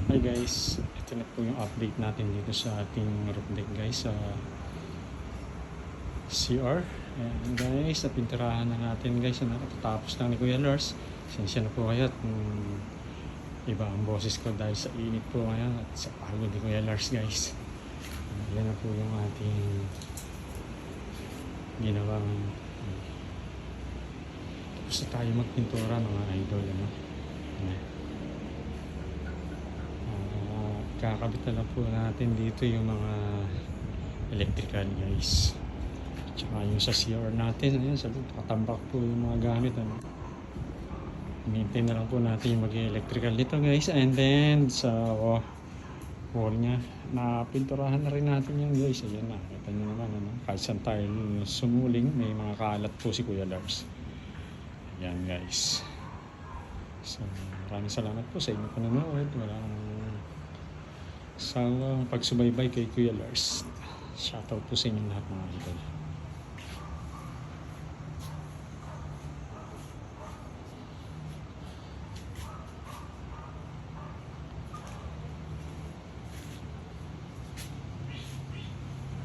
Hi guys, ito na po yung update natin dito sa ating roof deck guys sa CR. Ayan guys, napinturahan na natin guys. Nakatapos lang ni Kuya Lars. Sensya na po kayo at iba ang boses ko dahil sa init po ngayon at sa pagod ni Kuya Lars guys. Yan na po yung ating ginawang tapos na tayo magpintura mga idol. Kakabit na lang po natin dito yung mga electrical guys. Tsaka yung sa CR natin, ayun, sabi, nakatambak po yung mga gamit. Hinihintay na lang po natin yung mag-electrical nito guys. And then sa wall nya, napinturahan na rin natin yan guys. Ayan na, kita nyo naman, kahit saan tayo sumuling, may mga kalat po si Kuya Lars. Ayan guys. So, maraming salamat po sa inyong panonood. Walang sa pagsubaybay kay Kuya Lars. Shoutout po sa inyo lahat mga idol.